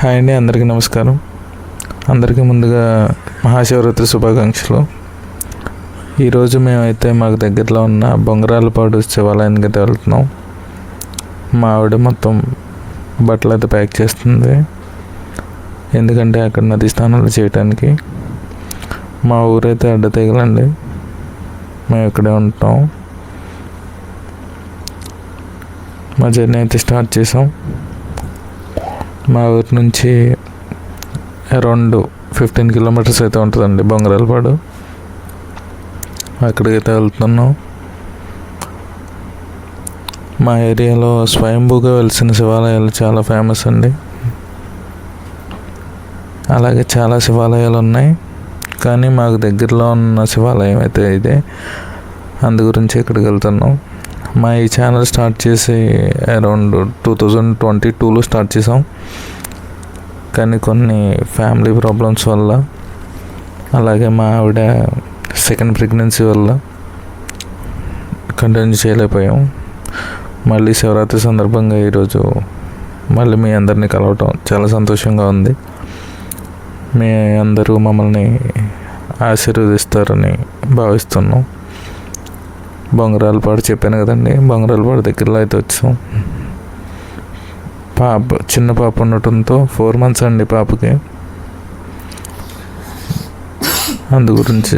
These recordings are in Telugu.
హాయ్ అండి, అందరికీ నమస్కారం. అందరికీ ముందుగా మహాశివరాత్రి శుభాకాంక్షలు. ఈరోజు మేమైతే మాకు దగ్గరలో ఉన్న బొంగరాలపాడు శివాలయానికి అయితే వెళ్తున్నాం. మా ఆవిడ మొత్తం బట్టలు అయితే ప్యాక్ చేస్తుంది, ఎందుకంటే అక్కడ నది స్నానాలు చేయడానికి. మా ఊరైతే అడ్డతీగలండి, మేము ఇక్కడే ఉంటాం. మా జర్నీ అయితే స్టార్ట్ చేసాం. మా ఊరి నుంచి అరౌండ్ 15 కిలోమీటర్స్ అయితే ఉంటుందండి బొంగరాలపాడు. అక్కడికైతే వెళ్తున్నాం. మా ఏరియాలో స్వయంభూగా వెలిసిన శివాలయాలు చాలా ఫేమస్ అండి. అలాగే చాలా శివాలయాలు ఉన్నాయి, కానీ మాకు దగ్గరలో ఉన్న శివాలయం అయితే ఇదే. అందు గురించి ఇక్కడికి వెళ్తున్నాం. మా ఈ ఛానల్ స్టార్ట్ చేసి అరౌండ్ 2022లో స్టార్ట్ చేసాం, కానీ కొన్ని ఫ్యామిలీ ప్రాబ్లమ్స్ వల్ల, అలాగే మా ఆవిడ సెకండ్ ప్రెగ్నెన్సీ వల్ల కంటిన్యూ చేయలేకపోయాం. మళ్ళీ శివరాత్రి సందర్భంగా ఈరోజు మళ్ళీ మీ అందరినీ కలవటం చాలా సంతోషంగా ఉంది. మీ అందరూ మమ్మల్ని ఆశీర్వదిస్తారని భావిస్తున్నాం. బొంగరాలపాడు చెప్పాను కదండి, బొంగరాలపాడు దగ్గరలో అయితే వచ్చాం. చిన్న పాప ఉండటంతో 4 months అండి పాపకి. అందు గురించి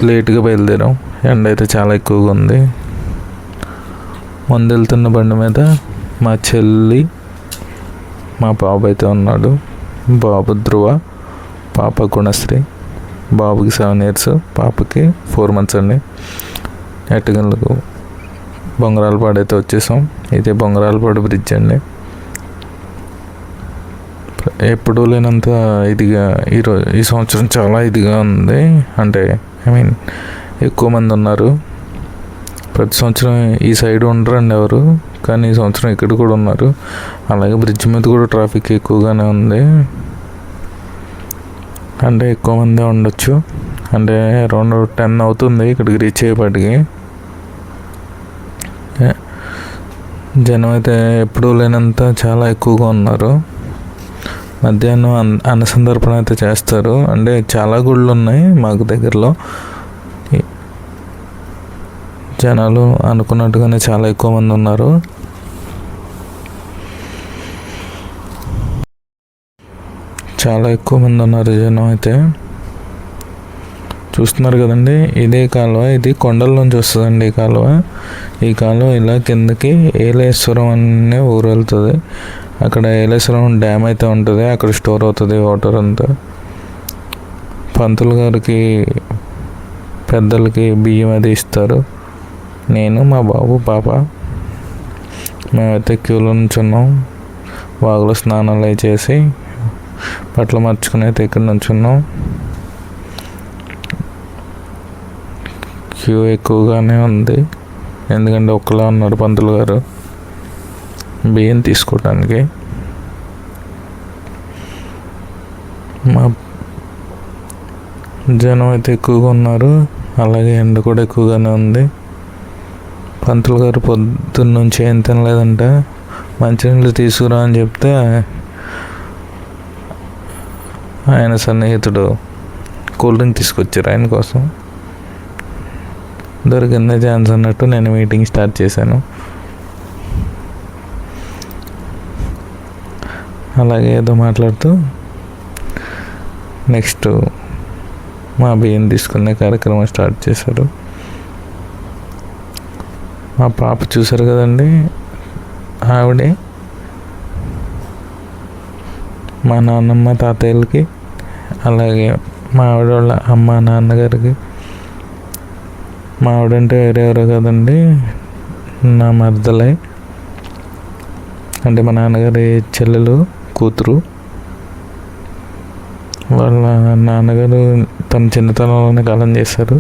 లేట్గా బయలుదేరాం. ఎండ అయితే చాలా ఎక్కువగా ఉంది. ముందు వెళ్తున్న బండి మీద మా చెల్లి, మా బాబు అయితే ఉన్నాడు. బాబు ధ్రువ, పాప గుణశ్రీ. బాబుకి 7 years, పాపకి 4 months అండి. ఎట్టగలకు బొంగరాలపాడు అయితే వచ్చేసాం. ఇదే బొంగరాలపాడు బ్రిడ్జ్ అండి. ఎప్పుడూ లేనంత ఇదిగా ఈ సంవత్సరం చాలా ఇదిగా ఉంది. అంటే ఎక్కువ మంది ఉన్నారు. ప్రతి సంవత్సరం ఈ సైడ్ ఉండరండి ఎవరు, కానీ ఈ సంవత్సరం ఇక్కడ కూడా ఉన్నారు. అలాగే బ్రిడ్జ్ మీద కూడా ట్రాఫిక్ ఎక్కువగానే ఉంది. అంటే ఎక్కువ మందే ఉండొచ్చు. అంటే అరౌండ్ 10 అవుతుంది ఇక్కడికి రీచ్ అయ్యేపాటికి. జనం అయితే ఎప్పుడూ లేనంత చాలా ఎక్కువగా ఉన్నారు. మధ్యాహ్నం అన్న సందర్పణ అయితే చేస్తారు. అంటే చాలా గుళ్ళు ఉన్నాయి మాకు దగ్గరలో. జనాలు అనుకున్నట్టుగానే చాలా ఎక్కువ మంది ఉన్నారు. చాలా ఎక్కువ మంది ఉన్నారు జనం అయితే. చూస్తున్నారు కదండి, ఇదే కాలువ. ఇది కొండల నుంచి వస్తుందండి ఈ కాలువ. ఈ కాలువ ఇలా కిందకి ఏలేశ్వరం అనే ఊరు వెళ్తుంది. అక్కడ ఏలేశ్వరం డ్యామ్ అయితే ఉంటుంది, అక్కడ స్టోర్ అవుతుంది వాటర్ అంతా. పంతులు గారికి పెద్దలకి బియ్యం అది ఇస్తారు. నేను, మా బాబు, పాప మేమైతే క్యూలో నుంచున్నాం. వాగులో స్నానాలు అవి చేసి బట్టలు మార్చుకుని అయితే ఇక్కడ నుంచున్నాం. క్యూ ఎక్కువగానే ఉంది, ఎందుకంటే ఒక్కలా ఉన్నారు పంతులు గారు బియ్యం తీసుకోవడానికి. మా జనం అయితే ఎక్కువగా ఉన్నారు, అలాగే ఎండ కూడా ఎక్కువగానే ఉంది. పంతులు గారు పొద్దున్న నుంచి ఏం తినలేదంట. మంచినీళ్ళు తీసుకురా అని చెప్తే ఆయన సన్నిహితుడు కూల్ డ్రింక్ తీసుకొచ్చారు ఆయన కోసం. దొరికిందే ఛాన్స్ అన్నట్టు నేను మీటింగ్ స్టార్ట్ చేశాను. అలాగే ఏదో మాట్లాడుతూ నెక్స్ట్ మా బియ్యం తీసుకునే కార్యక్రమం స్టార్ట్ చేశారు. మా పాప చూశారు కదండి, ఆవిడే మా నాన్నమ్మ తాతయ్యలకి, అలాగే మా ఆవిడ వాళ్ళ అమ్మ నాన్నగారికి. మా ఆవిడంటే వేరెవరో కదండి, నా మరదలే. అంటే మా నాన్నగారి చెల్లెలు కూతురు. వాళ్ళ నాన్నగారు తన చిన్నతనంలోనే కాలం చేశారు.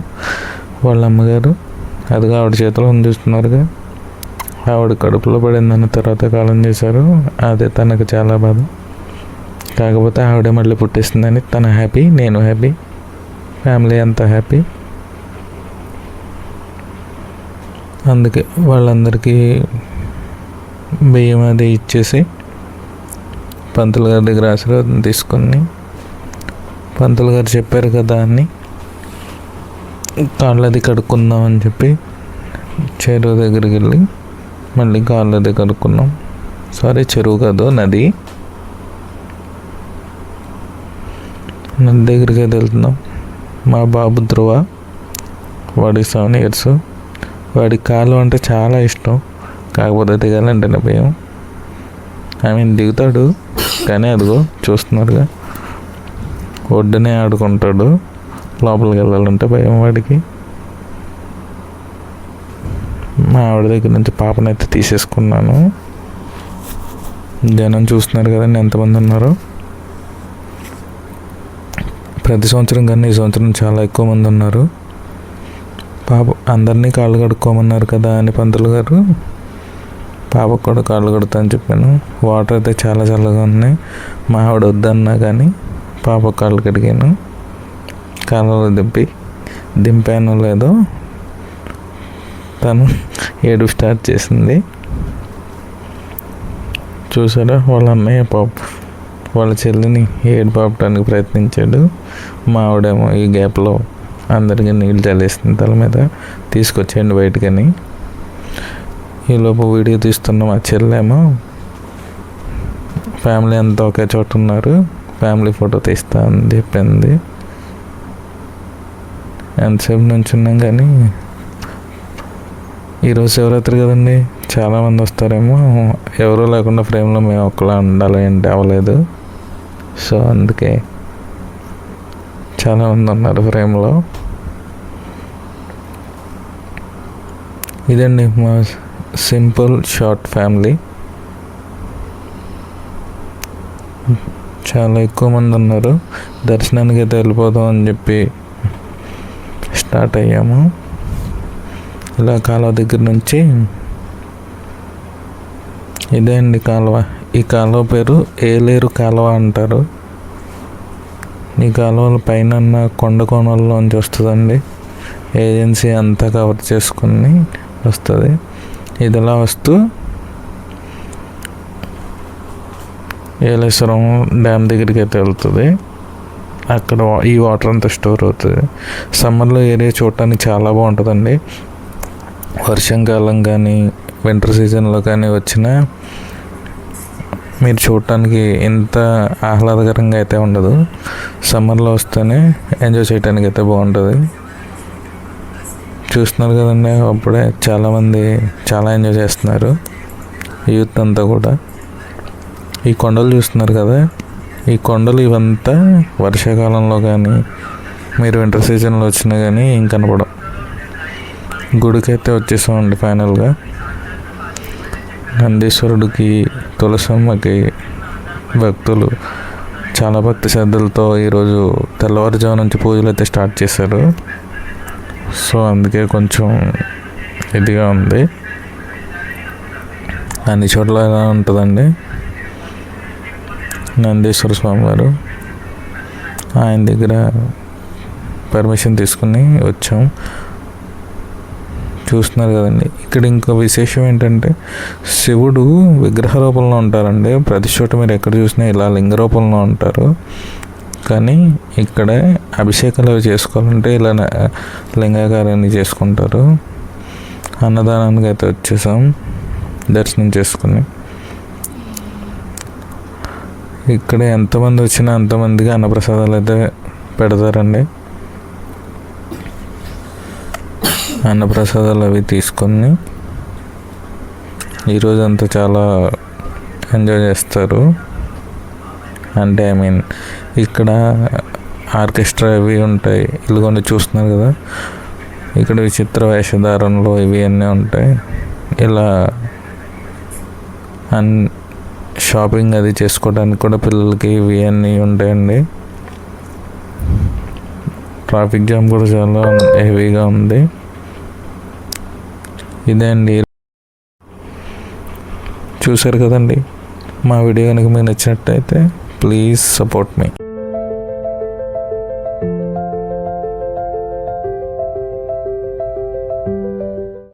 వాళ్ళ అమ్మగారు అదిగా ఆవిడ చేతిలో చూస్తున్నారుగా. ఆవిడ కడుపులో పడిందన్న తర్వాత కాలం చేశారు. అదే తనకు చాలా బాధ. కాకపోతే ఆవిడే మళ్ళీ పుట్టేసిందని తన హ్యాపీ, నేను హ్యాపీ, ఫ్యామిలీ అంతా హ్యాపీ. అందుకే వాళ్ళందరికీ బియ్యం అది ఇచ్చేసి పంతులు గారి దగ్గర ఆశీర్వాదం తీసుకొని పంతులు గారు చెప్పారు కదా అని కాళ్ళది కడుక్కుందాం అని చెప్పి చెరువు దగ్గరికి వెళ్ళి మళ్ళీ కాళ్ళది కడుక్కున్నాం. సారీ, చెరువు కాదు, నది దగ్గరికి అయితే వెళ్తున్నాం. మా బాబు ధ్రువ, వాడికి 7 years. వాడికి కాలు అంటే చాలా ఇష్టం, కాకపోతే దిగాలంటేనే భయం. దిగుతాడు కానీ అదిగో చూస్తున్నారుగా ఒడ్డునే ఆడుకుంటాడు, లోపలికి వెళ్ళాలంటే భయం వాడికి. మా ఆవిడ దగ్గర నుంచి పాపనైతే తీసేసుకున్నాను. జనం చూస్తున్నారు కదండి ఎంతమంది ఉన్నారో. ప్రతి సంవత్సరం కన్నా ఈ సంవత్సరం చాలా ఎక్కువ మంది ఉన్నారు. పాప అందరినీ కాళ్ళు కడుక్కోమన్నారు కదా అని పంతులు గారు పాపకు కూడా కాళ్ళు కడుతా అని చెప్పాను. వాటర్ అయితే చాలా చల్లగా ఉన్నాయి. మా ఆవిడ వద్దన్నా కానీ పాప కాళ్ళు కడిగాను. కాళ్ళలో దింపాను లేదో తను ఏడు స్టార్ట్ చేసింది. చూసారా, వాళ్ళ అన్నయ్య వాళ్ళ చెల్లిని ఏడు పాపడానికి ప్రయత్నించాడు. మా ఆవిడేమో ఈ గ్యాప్లో అందరికీ నీళ్ళు చల్లేసింది తల మీద, తీసుకొచ్చేయండి బయటకని. ఈలోపు వీడియో తీస్తున్న మా చెల్లేమో ఫ్యామిలీ అంతా ఒకే చోట ఉన్నారు, ఫ్యామిలీ ఫోటో తీస్తా అని చెప్పింది. ఎంతసేపు నుంచి ఉన్నాం కానీ ఈరోజు శివరాత్రి కదండి, చాలామంది వస్తారేమో. ఎవరూ లేకుండా ఫ్రేమ్లో మేము ఒక్కలా ఉండాలి అంటే అవ్వలేదు. సో అందుకే చాలామంది ఉన్నారు ఫ్రేమ్లో. ఇదండి మా సింపుల్ షార్ట్ ఫ్యామిలీ. చాలా ఎక్కువ మంది ఉన్నారు. దర్శనానికి అయితే వెళ్ళిపోదాం అని చెప్పి స్టార్ట్ అయ్యాము. ఇలా కాలువ దగ్గర నుంచి ఇదే అండి కాలువ. ఈ కాలువ పేరు ఏలేరు కాలువ అంటారు. ఈ కాలువల పైన కొండ కోణంలోంచి వస్తుందండి. ఏజెన్సీ అంతా కవర్ చేసుకుని వస్తుంది. ఇది ఇలా వస్తూ ఏలేశ్వరం డ్యామ్ దగ్గరికి అయితే వెళ్తుంది. అక్కడ ఈ వాటర్ అంతా స్టోర్ అవుతుంది. సమ్మర్లో ఏరియా చూడటానికి చాలా బాగుంటుందండి. వర్షాకాలం కానీ వింటర్ సీజన్లో కానీ వచ్చినా మీరు చూడటానికి ఎంత ఆహ్లాదకరంగా అయితే ఉండదు. సమ్మర్లో వస్తేనే ఎంజాయ్ చేయడానికి అయితే బాగుంటుంది. చూస్తున్నారు కదండి, అప్పుడే చాలామంది చాలా ఎంజాయ్ చేస్తున్నారు, యూత్ అంతా కూడా. ఈ కొండలు చూస్తున్నారు కదా, ఈ కొండలు ఇవంతా వర్షాకాలంలో కానీ మీరు వింటర్ సీజన్లో వచ్చినా కానీ ఏం కనపడం. గుడికైతే వచ్చేసామండి ఫైనల్గా. నందీశ్వరుడికి, తులసమ్మకి భక్తులు చాలా భక్తి శ్రద్ధలతో ఈరోజు తెల్లవారుజాము నుంచి పూజలు అయితే స్టార్ట్ చేశారు. సో అందుకే కొంచెం ఇదిగా ఉంది. అన్ని చోట్ల ఎలా ఉంటుందండి. నందీశ్వర స్వామి వారు, ఆయన దగ్గర పర్మిషన్ తీసుకుని వచ్చాం. చూస్తున్నారు కదండి. ఇక్కడ ఇంకో విశేషం ఏంటంటే శివుడు విగ్రహ రూపంలో ఉంటారండి. ప్రతి చోట మీరు ఎక్కడ చూసినా ఇలా లింగ రూపంలో ఉంటారు. కానీ ఇక్కడే అభిషేకాలు చేసుకోవాలంటే ఇలా లింగాకారాన్ని చేసుకుంటారు. అన్నదానానికి అయితే వచ్చేసాం దర్శనం చేసుకుని. ఇక్కడ ఎంతమంది వచ్చినా అంతమందికి అన్నప్రసాదాలు అయితే పెడతారండి. అన్నప్రసాదాలు అవి తీసుకొని ఈరోజు అంతా చాలా ఎంజాయ్ చేస్తారు. అంటే ఇక్కడ ఆర్కెస్ట్రా ఇవి ఉంటాయి. ఇల్లుగొండ చూస్తున్నారు కదా, ఇక్కడ విచిత్ర వేషధారణలో ఇవి అన్నీ ఉంటాయి. ఇలా షాపింగ్ అది చేసుకోవడానికి కూడా పిల్లలకి ఇవి అన్నీ ఉంటాయండి. ట్రాఫిక్ జామ్ కూడా చాలా హెవీగా ఉంది. ఇదే అండి, చూసారు కదండి. మా వీడియో కనుక మీకు నచ్చినట్టయితే ప్లీజ్ సపోర్ట్ మీ.